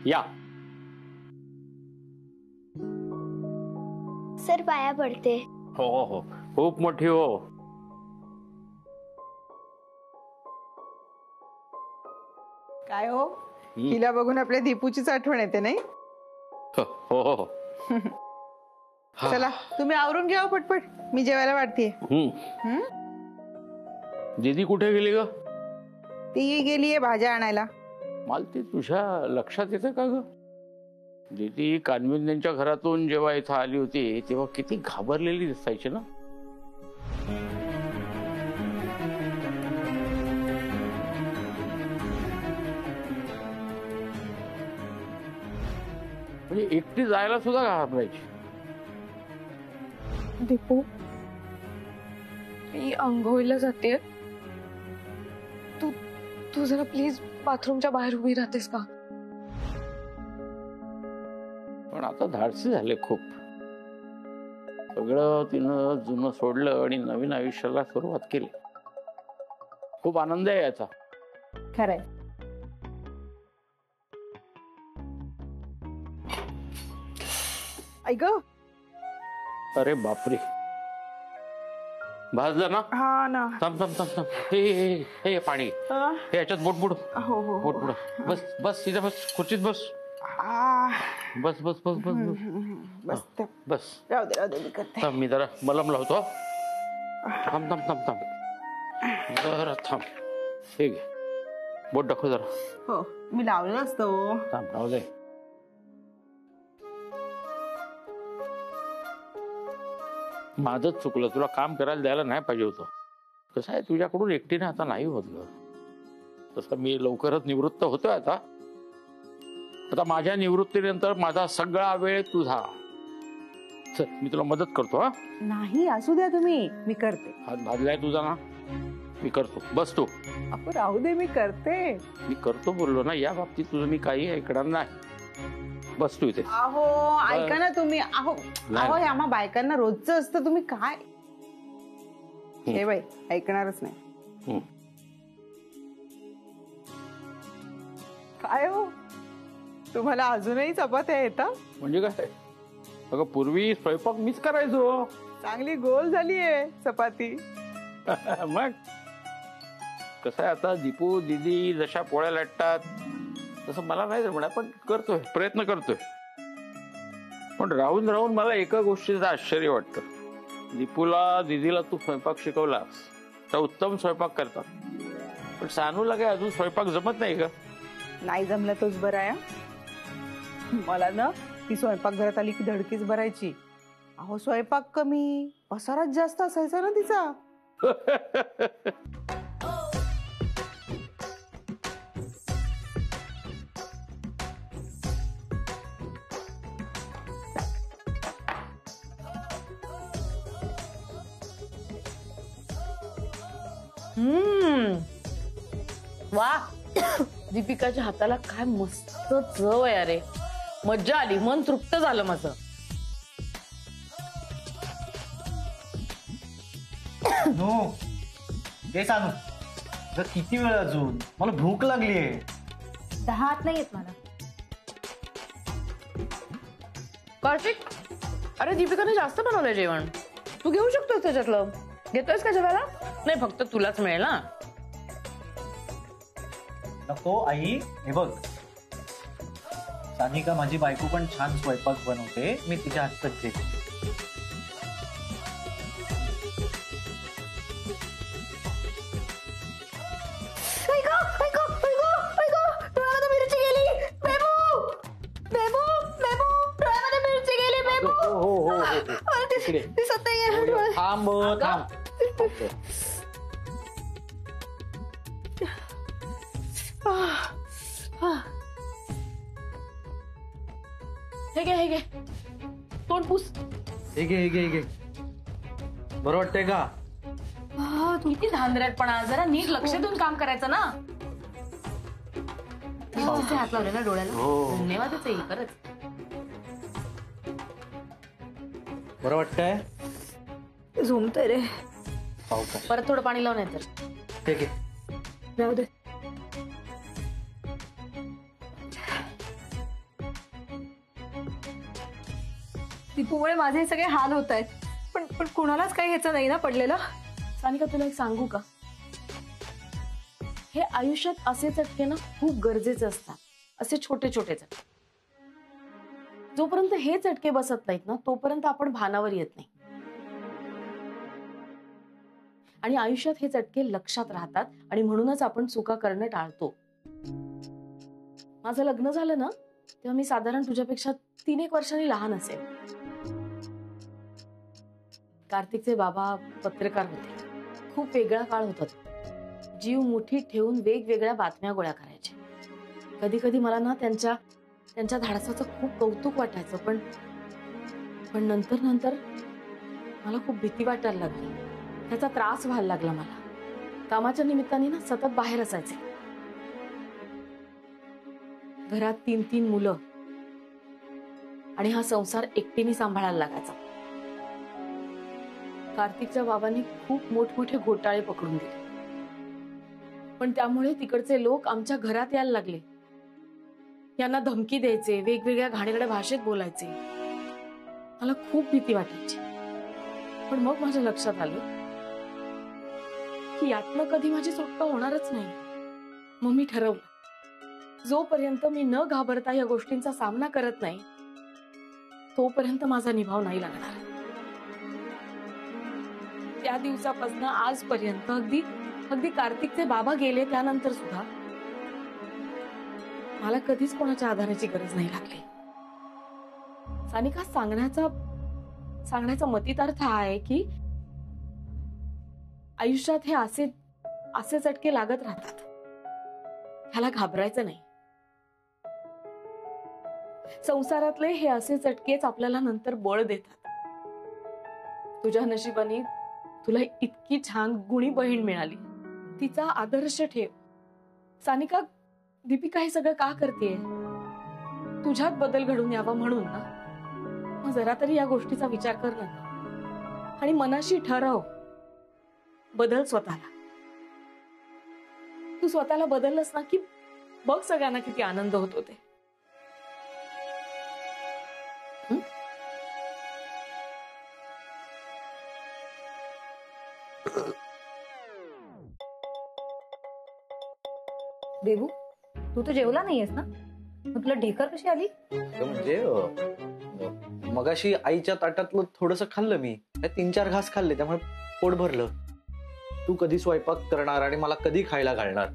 या सर पाया पडते. हो हो खूप मोठी हो. काय हो हिला बघून आपल्या दीपूचीच आठवण येते नाही. हो हो चला तुम्ही आवरून घ्या पटपट, मी जेवायला वाढतीये. दीदी कुठे गेली ग? ती गेलीये भाज्या आणायला. मला ती तुझ्या लक्षात येतं का ग? दीदी कान्विन्यांच्या घरातून जेव्हा इथं आली होती तेव्हा किती घाबरलेली दिसायची ना. म्हणजे एकटी जायला सुद्धा घाबरायची. दीपू मी आंघोळीला जाते, तू तू जरा प्लीज बाथरूमच्या बाहेर उभी राहतेस का? पण आता धाडसी झाले खूप. सगळं तिनं जुनं सोडलं आणि नवीन आयुष्याला सुरुवात केली. खूप आनंद आहे याचा. खरंय. ऐक अरे बापरे, भाजलं ना? हा ना. थांब थांब थांब थांब. हे पाणी हे याच्यात बोट बुड. हो हो बोट बुड. बस बस तिथे बस, खुर्चीत बस. बस बस बस बस बस बस. राहू दे मी करते. थांब मी जरा मलम लावतो. थांब थांब थांब थांब जरा थांब. हे घे बोट दाखव जरा. हो मी लावलं असतं. थांब राहू दे. माझंच चुकलं, तुला काम करायला द्यायला नाही पाहिजे होतं. कसं आहे तुझ्याकडून एकटीने आता नाही होत ग. तसं मी लवकरच निवृत्त होतोय आता. आता माझ्या निवृत्तीनंतर माझा सगळा वेळ तुझा. चल मी तुला मदत करतो. हा नाही असू द्या तुम्ही, मी करते. हात भाजलाय तुझा ना, मी करतो. बस तू. आपण राहू दे मी करते. मी करतो बोललो ना, या बाबतीत तुझं मी काही ऐकणार नाही. बस तू इथे. अहो ऐका ना तुम्ही. अहो अहो आम्हा बायकांना रोजचं असतं, तुम्ही काय. हे बाई ऐकणारच नाही. काय हो तुम्हाला अजूनही चपात्या येतात? म्हणजे काय? अगं पूर्वी स्वयंपाक मीच करायचो. चांगली गोल झालीये चपाती. मग कसं आहे आता दीपू दीदी जशा पोळ्या लाटतात तसं मला नाही जमणार, पण करतोय, प्रयत्न करतोय. पण राहून राहून मला एका गोष्टीचं आश्चर्य वाटतं. दीपूला दीदीला तू स्वयंपाक शिकवलास तर उत्तम स्वयंपाक करतात, पण सानूला काय अजून स्वयंपाक जमत नाही का? नाही जमलं तोच बरं आहे. मला ना ती स्वयंपाकघरात आली की धडकीच भरायची. अहो स्वयंपाक कमी, पसाराच जास्त असायचा ना तिचा. वा दीपिकाच्या हाताला काय मस्त चव आहे. अरे मज्जा आली, मन तृप्त झालं माझं. नो ते सांगू तर किती वेळ अजून, मला भूक लागली आहे. 10 नाही येत मला. कार्तिक अरे दीपिकाने जास्त बनवलंय जेवण, तू घेऊ शकतोस त्याच्यातलं. घेतोयस का जेवायला? नाही फक्त तुलाच मिळेल ना. नको आई, हे बघ सानिका माझी बायको पण छान स्वयंपाक बनवते, मी तिच्या हातच जेवते. थांब थांब. हे घे तोंड पुस. हे घे बरं वाटतंय का? किती धांदऱ्यातपणा, जरा नीट लक्ष देऊन काम करायचं ना. हात लावले ना डोळ्याला. धन्यवादच आहे खरंच. बरं वाटतंय? झोमतंय रे. पाहू का? परत थोडं पाणी लावून येतं. ठीक आहे राहू दे. दीपूमुळे माझे हे सगळे हाल होत आहेत, पण पण कुणालाच काही ह्याचं नाही ना पडलेलं. सानिका तुला एक सांगू का, हे आयुष्यात असे चटके ना खूप गरजेचे असतात, असे छोटे छोटे चटके. जोपर्यंत हे चटके बसत नाहीत ना तोपर्यंत आपण भानावर येत नाही. आणि आयुष्यात हे चटके लक्षात राहतात आणि म्हणूनच आपण चुका करणं टाळतो. माझं लग्न झालं ना तेव्हा मी साधारण तुझ्यापेक्षा 3-1 वर्षांनी लहान असेल. कार्तिकचे बाबा पत्रकार होते. खूप वेगळा काळ होता. जीव मुठीत ठेवून वेगवेगळ्या बातम्या गोळा करायचे. कधी कधी मला ना त्यांच्या धाडसाचं खूप कौतुक वाटायचं, पण नंतर नंतर मला खूप भीती वाटायला लागली. त्याचा त्रास व्हायला लागला मला. कामाच्या निमित्ताने ना सतत बाहेर असायचे. घरात 3-3 मुलं आणि हा संसार एकटीने सांभाळायला लागायचा. कार्तिकच्या बाबांनी खूप मोठमोठे घोटाळे पकडून दिले, पण त्यामुळे तिकडचे लोक आमच्या घरात यायला लागले. यांना धमकी द्यायचे, वेगवेगळ्या घाणेरड्या भाषेत बोलायचे. मला खूप भीती वाटायची. पण मग माझ्या लक्षात आलं की यातनं कधी माझी सुटका होणारच नाही. मग मी ठरवलं, जोपर्यंत मी न घाबरता या गोष्टींचा सामना करत नाही तोपर्यंत माझा निभाव नाही लागणार. त्या दिवसापासून आजपर्यंत अगदी कार्तिकचे बाबा गेले त्यानंतर सुद्धा मला कधीच कोणाच्या आधाराची गरज नाही लागली. सानिका, सांगण्याचा मतितार्थ हा आहे की आयुष्यात हे असे चटके लागत राहतात. ह्याला घाबरायचं नाही. संसारातले हे असे चटकेच आपल्याला नंतर बळ देतात. तुझ्या नशिबाने तुला इतकी छान गुणी बहीण मिळाली. तिचा आदर्श ठेव. सानिका, दीपिका हे सगळं का करतेय? तुझ्यात बदल घडून यावा म्हणून ना. मग जरा तरी या गोष्टीचा विचार कर ना आणि मनाशी ठरव, बदल स्वतःला. तू स्वतःला बदललंस ना की बघ सगळ्यांना किती आनंद होतो ते. देवू, तू तर जेवला नाहीयेस ना, मग तुला ढेकर कशी आली? म्हणजे मगाशी आईच्या ताटातलं थोडस खाल्लं मी. 3-4 घास खाल्ले, त्यामुळे पोट भरलं. तू कधी स्वयंपाक करणार आणि मला कधी खायला घालणार?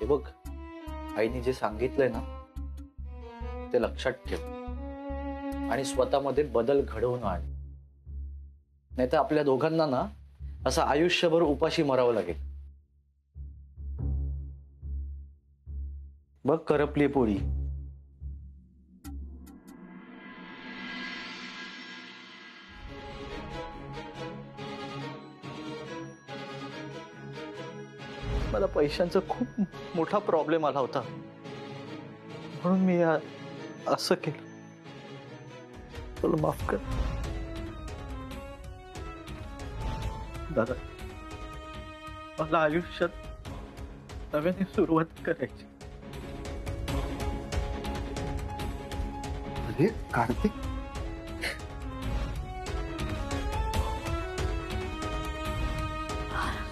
हे बघ, आईने जे सांगितलंय ना ते लक्षात ठेव आणि स्वतःमध्ये बदल घडवून आण. नाही तर आपल्या दोघांना ना असं आयुष्यभर उपाशी मरावं लागेल. बघ, करपली पोळी. मला पैशांचा खूप मोठा प्रॉब्लेम आला होता, म्हणून मी असं केलं. तुला माफ कर दादा. मला आयुष्यात नव्याने सुरुवात करायची. अरे कार्तिक,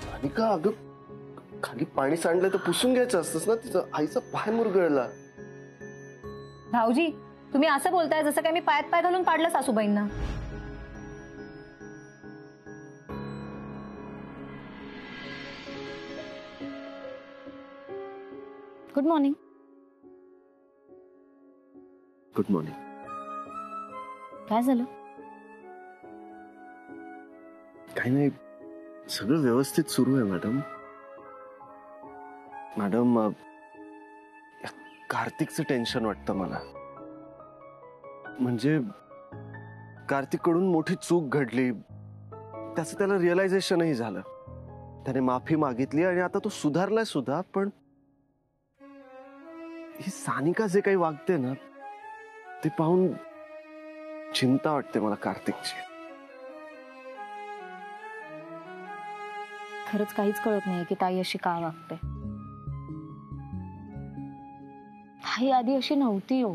सानिका, अगं खाली पाणी सांडलं तर पुसून घ्यायचं असतंस ना. तिचं आईचा पाय मुरगळला. भाऊजी, तुम्ही असं बोलताय जसं काय मी पायात पाय घालून पाडलं सासूबाईंना. Good morning. Good morning. काय झालं? काही नाही, सगळं व्यवस्थित सुरू आहे मॅडम. मॅडम, कार्तिकचं टेन्शन वाटतं मला. म्हणजे कार्तिककडून मोठी चूक घडली, त्याचं त्याला रिअलायझेशनही झालं. त्याने माफी मागितली आणि आता तो सुधारलाय सुद्धा. पण ही सानिका जे काही वागते ना ते पाहून चिंता वाटते मला कार्तिकची. खरंच काहीच कळत नाही की ताई अशी का वागते. ताई आधी अशी नव्हती हो.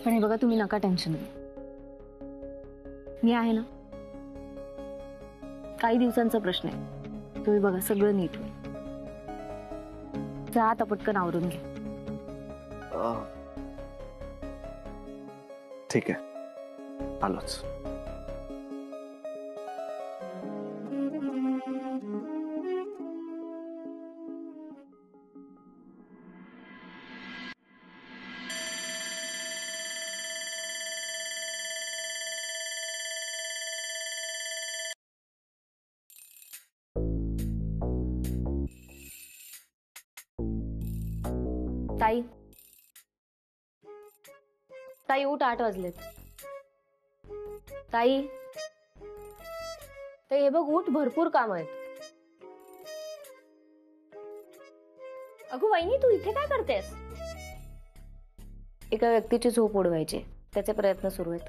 पण हे बघा, तुम्ही नका टेन्शन घेऊ. मी आहे ना. काही दिवसांचा प्रश्न आहे. तुम्ही बघा, सगळं नीट होईल. जा आता पटकन आवरून घ्या. ठीक आहे, आलोच. ताई, ताई उठ, 8 वाजलेत. ताई, ताई हे बघ, उठ, भरपूर काम आहेत. अगं वहिनी, तू इथे काय करतेस? एका व्यक्तीची झोप उडवायची, त्याचे प्रयत्न सुरू आहेत.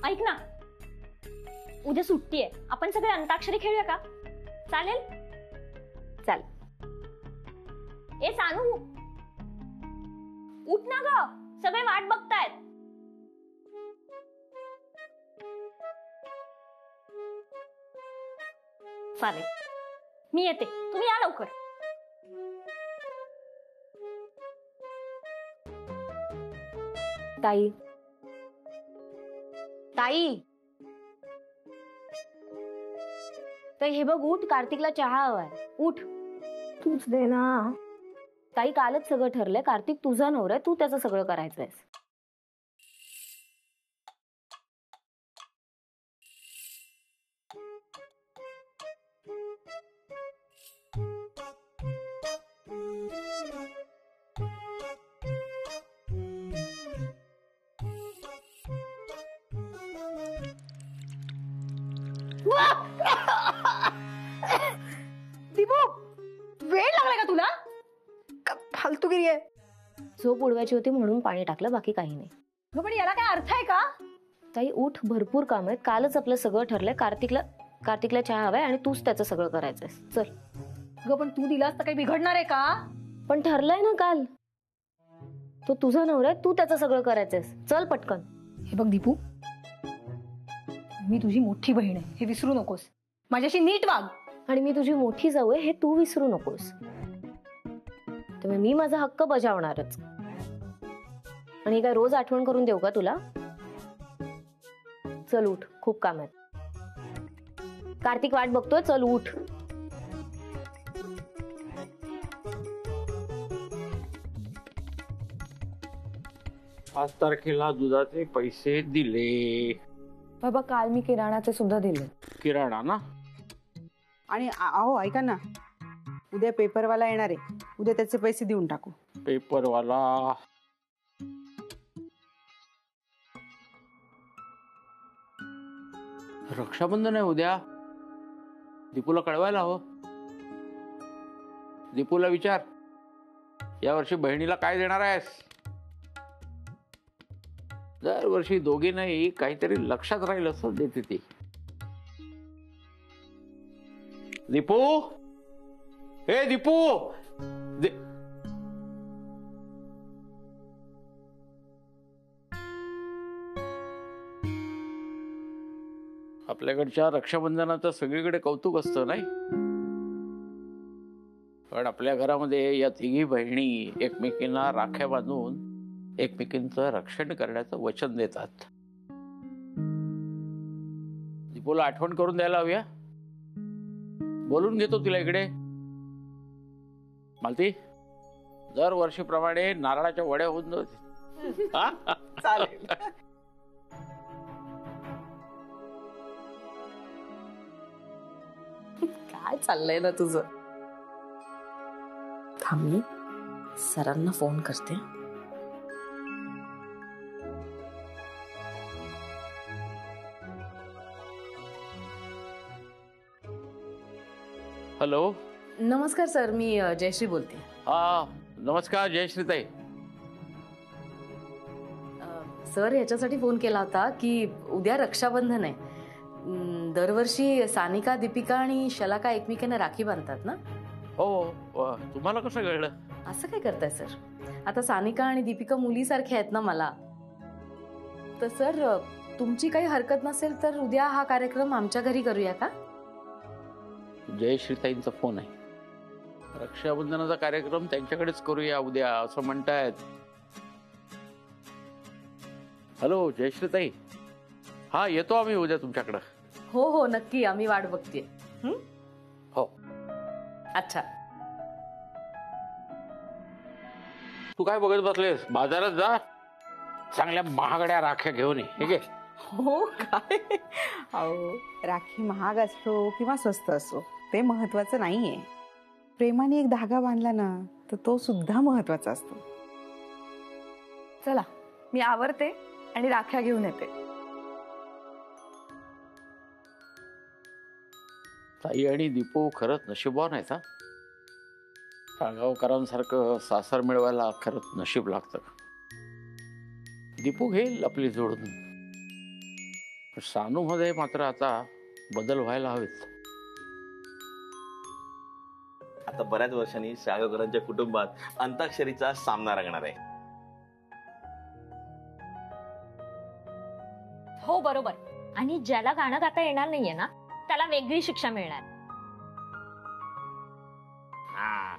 ऐक ना, उद्या सुट्टी आहे, आपण सगळे अंताक्षरी खेळूया का? चालेल? चाल. ए सानू, उठ ना ग, सगळे वाट बघतायत. चालेल, मी येते, तुम्ही या लवकर. ताई, ताई, ताई हे बघ, उठ, कार्तिकला चहा हवाय. उठ, तूच दे ना. ताई, कालच सगळं ठरलंय. कार्तिक तुझा नवरा आहे, तू त्याचं सगळं करायचंय. दीपू, वेळ लागला का तुला? फालतूगिरी आहे. झोप उडवायची होती म्हणून पाणी टाकलं, बाकी काही नाही. पण याला काय अर्थ आहे का? ताई उठ, भरपूर काम आहेत. कालच आपलं सगळं ठरलंय. कार्तिकला चहा हवाय आणि तूच त्याचं सगळं करायचंय. चल. ग पण तू दिलास तर काही बिघडणार आहे का? पण ठरलंय ना काल. तो तुझा नवरा आहे, तू त्याचं सगळं करायचंय. चल पटकन. हे बघ दीपू, मी तुझी मोठी बहीण आहे, हे विसरू नकोस. माझ्याशी नीट वाग. आणि मी तुझी मोठी जाऊ आहे, हे तू विसरू नकोस. त्यामुळे मी माझा हक्क बजावणारच. आणि काय रोज आठवण करून देऊ का तुला? चल उठ, खूप काम आहेत. कार्तिक वाट बघतोय, चल उठ. पाच तारखेला दुधाचे पैसे दिले. बाबा, काल मी किराणाचे सुद्धा दिले. किराणा ना? आणि अहो ऐका ना, उद्या पेपरवाला येणार आहे, उद्या त्याचे पैसे देऊन टाकू. पेपरवाला रक्षाबंधन आहे उद्या. दीपूला कळवायला हवं. दीपूला विचार, यावर्षी बहिणीला काय देणार आहेस? दरवर्षी दोघींनाही काहीतरी लक्षात राहील असं देते ती. दीपू, हे दीपू, आपल्याकडच्या रक्षाबंधनाचं सगळीकडे कौतुक असतं नाही, पण आपल्या घरामध्ये या तिघी बहिणी एकमेकींना राख्या बांधून एकमेकींचं रक्षण करण्याचं वचन देतात. दीपूला आठवण करून द्यायला हव्या. बोलून घेतो तिला इकडे. मालती, दरवर्षीप्रमाणे नारळाच्या वड्या होऊन जाते. चालेल. काय चाललंय ना तुझं? थांब, सरांना फोन करते. हॅलो. नमस्कार सर, मी जयश्री बोलते. हा नमस्कार जयश्रीताई. सर, याच्यासाठी फोन केला होता की उद्या रक्षाबंधन आहे. दरवर्षी सानिका, दीपिका आणि शलाका एकमेकांना राखी बांधतात ना? हो, तुम्हाला कसं कळलं? असं काय करताय सर? आता सानिका आणि दीपिका मुलीसारख्या आहेत ना मला. तर सर, तुमची काही हरकत नसेल तर उद्या हा कार्यक्रम आमच्या घरी करूया का? जयश्रीताईंचा फोन आहे. रक्षाबंधनाचा कार्यक्रम त्यांच्याकडेच करूया उद्या असं म्हणतायत. हॅलो जयश्रीताई, हा येतो आम्ही उद्या तुमच्याकडं. हो हो नक्की, आम्ही वाट बघतीये. हो. अच्छा. तू काय बघत बसलेस? बाजारात जा, चांगल्या महागड्या राख्या घेऊन ये. ठीक आहे? हो काय? अहो, राखी महाग असो किंवा स्वस्त असो ते महत्वाचं नाहीये. प्रेमाने एक धागा बांधला ना तर तो सुद्धा महत्वाचा असतो. चला, मी आवरते आणि राख्या घेऊन येते. ताई आणि दीपू खरंच नशीबवान आहेत. हा, साळगावकरांसारखं सासर मिळवायला खरंच नशीब लागतं. दीपू घेईल आपली जोडून. सानू मध्ये मात्र आता बदल व्हायला हवेत. आता बऱ्याच वर्षांनी साळगावकरांच्या कुटुंबात अंताक्षरीचा सामना रंगणार आहे. हो बरोबर. आणि ज्याला गाणं गाता येणार नाहीये ना त्याला वेगळी शिक्षा मिळणार. हा,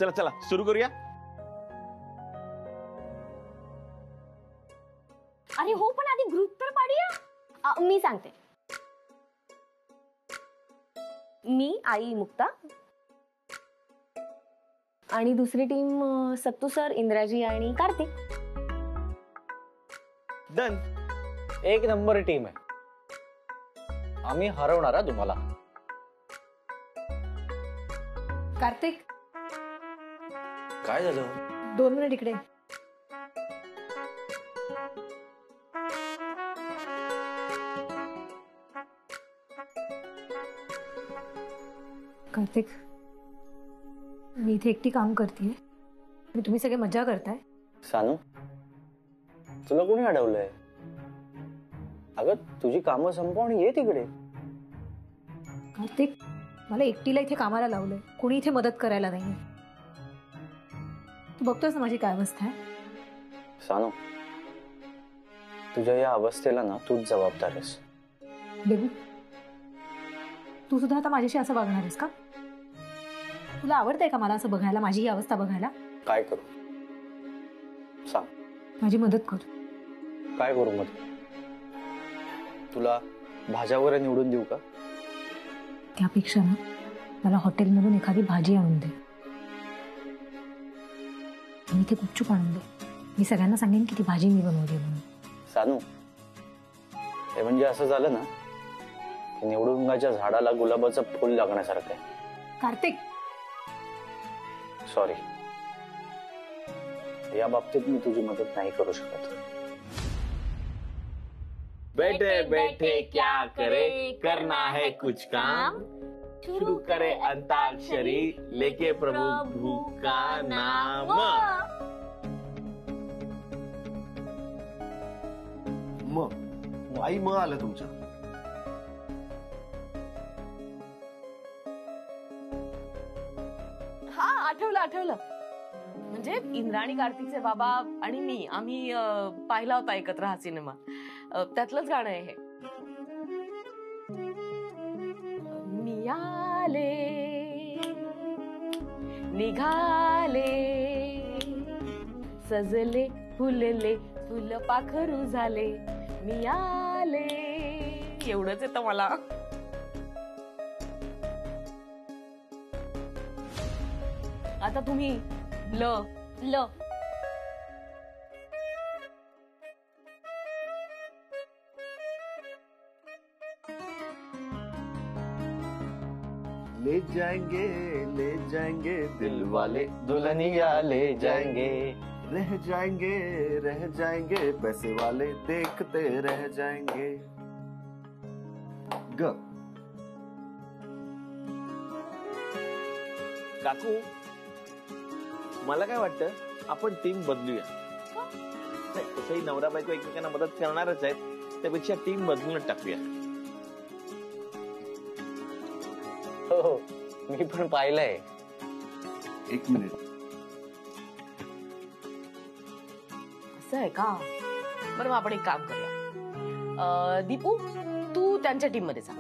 चला चला सुरू करूया. अरे हो, पण आधी ग्रुप तर पाडूया. मी सांगते. मी, आई, मुक्ता आणि दुसरी टीम सत्तू सर, इंद्राजी आणि कार्तिक. डन. एक नंबर टीम आहे. आम्ही हरवणार हा तुम्हाला. कार्तिक, काय झालं? 2 मिनिट इकडे. कार्तिक, मी इथे एकटी काम करतेय आणि तुम्ही सगळे मजा करताय. सानू, तुला कोणी अडवलंय? अगं तुझी कामं संपव आणि ये तिकडे. कार्तिक, मला एकटीला इथे कामाला लावलंय, कोणी इथे मदत करायला नाहीये. तू बघतोस ना माझी काय अवस्था आहे. सानू, तुझ्या या अवस्थेला ना तूच जबाबदार आहेस. बेबी, तू सुद्धा आता माझ्याशी असं वागणार आहेस का? तुला आवडतंय का मला असं बघायला, माझी ही अवस्था बघायला? काय करू सांग. माझी मदत कर. काय करू मदत? तुला भाज्या वगैरे निवडून देऊ का? त्यापेक्षा ना मला हॉटेलमधून एखादी भाजी आणून दे आणि इथे गुपचूप आणून दे. मी सगळ्यांना सांगेन की ती भाजी मी बनवली म्हणून. सानू, हे म्हणजे असं झालं ना की निवडुंगाच्या झाडाला गुलाबाचं फुल लागण्यासारखं आहे. कार्तिक, सॉरी, या बाबतीत मी तुझी मदत नाही करू शकत. बैठे बैठे क्या करे, करना है कुछ काम, शुरू करे अंताक्षरी, लेके प्रभु का नाम. आई म आलं तुमच्या. हा, आठवलं. म्हणजे इंद्राणी कार्तिकचे बाबा आणि मी, आम्ही पाहिला होता एकत्र हा सिनेमा. त्यातलंच गाणं आहे हे. मी आले निघाले, सजले फुलले फुल पाखरू झाले, मी आले. एवढंच येतं मला. आता तुम्ही ल ल ले जाएंगे दिल वाले, दुल्हनिया ले जाएंगे, रह जाएंगे पैसे वाले, देखते रह जाएंगे. ग. काकू, मला काय वाटतं आपण टीम बदलूया. नाही, तसंही नवरा बायको एकमेकांना मदत करणारच आहेत, त्यापेक्षा टीम बदलूनच टाकूया. हो, मी पण पाहिलंय. एक मिनिट. असं आहे का? बरं मग आपण एक काम करूया. दीपू तू त्यांच्या टीम मध्ये जा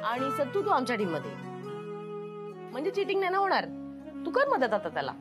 आणि सत्तू तू आमच्या टीम मध्ये. म्हणजे चिटिंग नाही ना होणार. तू कर मदत आता त्याला.